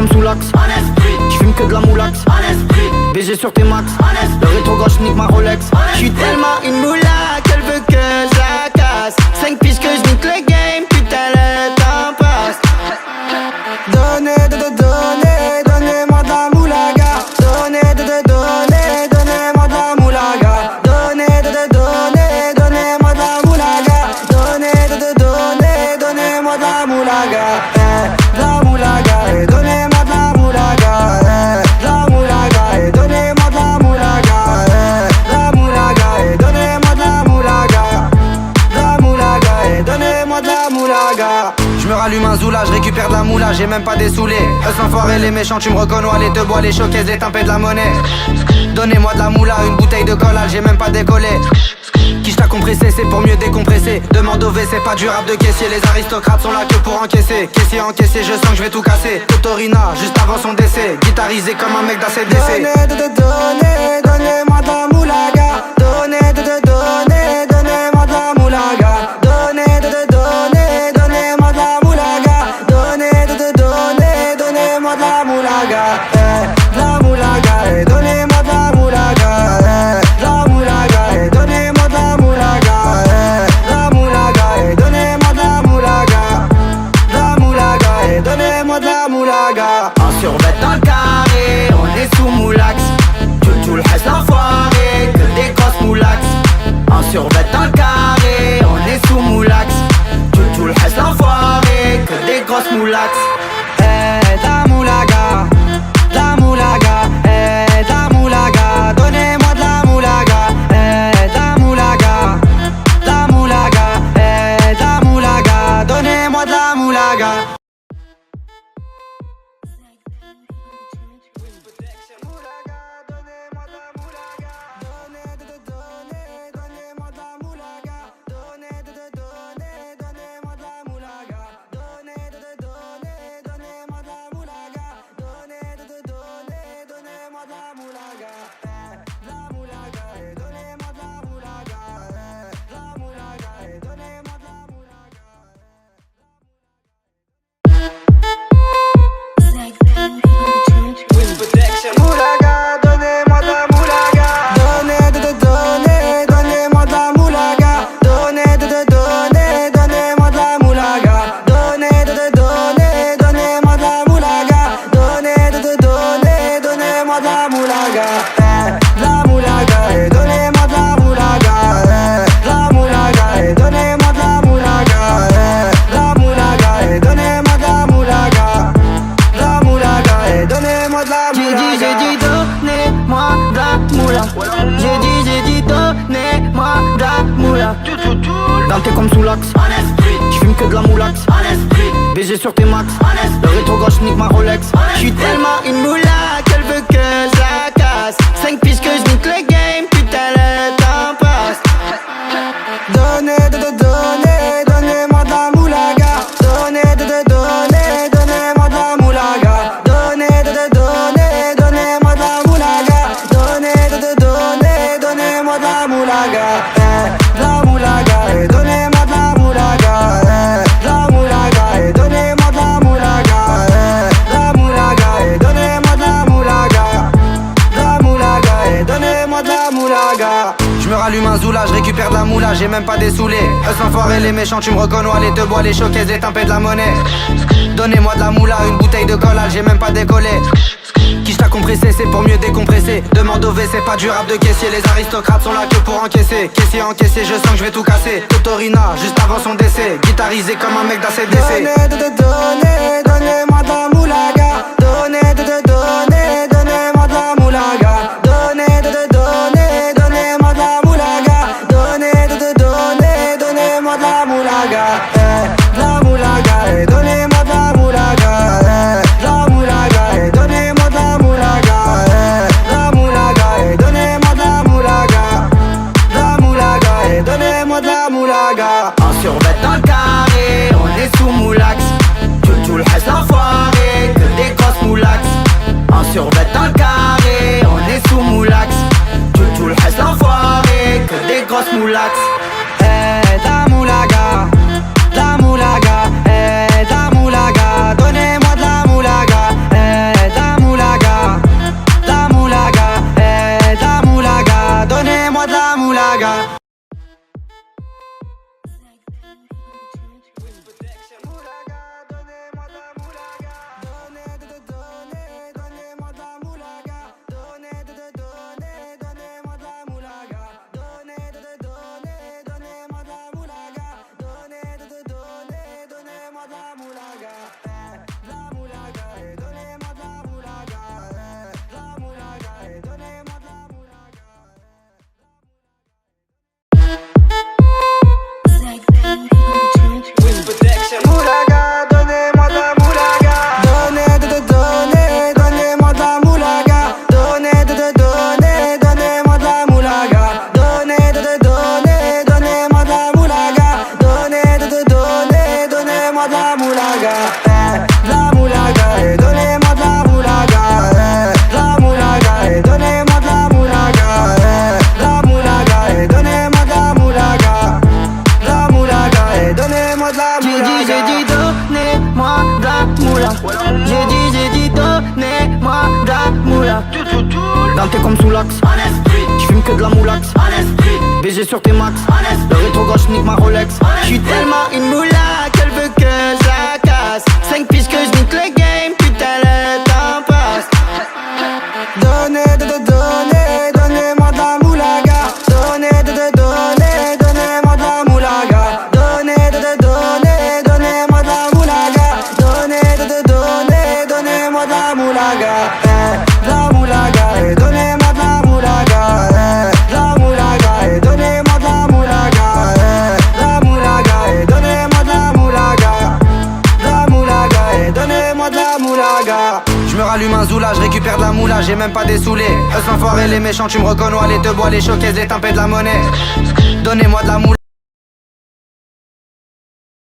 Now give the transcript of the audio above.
comme sous l'axe. J'fume que de la moulax. BG sur tes max. Le rétro gauche nique ma Rolex. J'suis tellement une moula qu'elle veut que je la casse. 5 piges que je nique le game, putain le temps passe. Donnez-moi de la moulaga. Donnez-moi de la moulaga. Donnez-moi de la moulaga. Donnez-moi de la moulaga. De la moulaga. Donnez-moi de la moulaga. De la moulaga. Donnez-moi de la moulaga. De la moulaga. Donnez-moi de la moulaga. De la moulaga. Donnez-moi de la moulaga. Je me rallume un zoula, je récupère de la moula, j'ai même pas désoulé. Eux sans foirer les méchants, tu me reconnais, les deux bois, les showcases, les timpés de la monnaie. Donnez-moi de la moula, une bouteille de collal, j'ai même pas décollé. Quiche t'a compressé, c'est pour mieux décompresser. Demande au V, c'est pas du rap de caissier. Les aristocrates sont là que pour encaisser. Caissier encaissé, je sens que je vais tout casser. Totorina, juste avant son décès. Guitarisé comme un mec d'ACDC. Donnez-moi de la moulaga. Donnez-moi de la moulaga. Donnez-moi de la moulaga. Donnez-moi de la moulaga. De la moulaga. Donnez-moi de la moulaga. De la moulaga. Donnez-moi de la moulaga. De la moulaga. Donnez-moi de la moulaga. De la moulaga. Donnez-moi de la moulaga. En survêt dans le carré, on est sous moulax. Tout le reste l'enfoiré, que des grosses moulax. En survêt dans le carré, on est sous moulax. Tout le reste l'enfoiré, que des grosses moulax. La moulaga, la moulaga, la moulaga, donnez-moi de la moulaga, la moulaga, la moulaga, la moulaga, donnez-moi de la moulaga. Moulaga, donnez-moi de la moulaga. Donnez-moi de la moulaga. Donnez-moi de la moulaga. Donnez-moi de la moulaga. Donnez-moi de la moulaga. De la moulaga, donnez-moi de la moulaga. De la moulaga, donnez-moi de la moulaga. De la moulaga, donnez-moi de la moulaga. De la moulaga, donnez-moi de la moulaga. J'ai dit donnez-moi de la moula. J'ai dit donnez-moi de la moula. Dans tes comme sous l'axe. J'fume que de la moulax. BG sur tes max. Le rétro gauche nique ma Rolex. J'suis tellement une moula qu'elle veut que je la casse. 5 piges que je nique le game, putain le temps passe. Donnez-moi de la moulaga. Donnez-moi de la moulaga. Donnez-moi de la moulaga. Donnez-moi de la moulaga. De la moulaga, donnez-moi de la moulaga. De la moulaga, donnez-moi de la moulaga. De la moulaga, donnez-moi de la moulaga. De la moulaga, donnez-moi de la moulaga. Je me rallume un zoula, je récupère de la moula, j'ai même pas désoulé. Eux sans foirer les méchants, tu me reconnais, les deux bois, les showcases, les timpés de la monnaie. Donnez-moi de la moula, une bouteille de collal, j'ai même pas décollé. Quiche t'a compressé, c'est pour mieux décompresser. Demande au V, c'est pas du rap de caissier. Les aristocrates sont là que pour encaisser. Caissier encaissé, je sens que je vais tout casser. Totorina, juste avant son décès. Guitarisé comme un mec d'ACDC. Donnez-moi de la moulaga. Donnez-moi de la moulaga. Donnez-moi de la moulaga. Donnez-moi de la moulaga. De la moulaga, donnez-moi de la moulaga. De la moulaga, donnez-moi de la moulaga. De la moulaga, donnez-moi de la moulaga. De la moulaga, donnez-moi de la moulaga. En survêt dans le carré, on est sous moulax. Tout le reste l'enfoiré, que des grosses moulax. En survêt dans le carré, on est sous moulax. Tout le reste l'enfoiré, que des grosses moulax. La moulaga, la moulaga, la moulaga, donnez-moi de la moulaga, soulax. J'fume que de la moulax. BG sur tes max. Le rétro gauche nique ma Rolex. J'suis tellement une moula qu'elle veut que je la casse. 5 pistes que je nique le game, putain le temps passe. Donnez-moi de la moulaga. Donnez-moi de la moulaga. Donnez-moi de la moulaga. Donnez-moi de la moulaga. De la moulaga. Donnez-moi de la moulaga. De la moulaga. Donnez-moi de la moulaga. De la moulaga. Donnez-moi de la moulaga. De la moulaga. Donnez-moi de la moulaga. Je me rallume un zoula, je récupère de la moula, j'ai même pas dessoulé. Eux s'enfoirés les méchants, tu me reconnais, les te bois, les showcases, les tempêtes de la monnaie. Donnez-moi de la moula.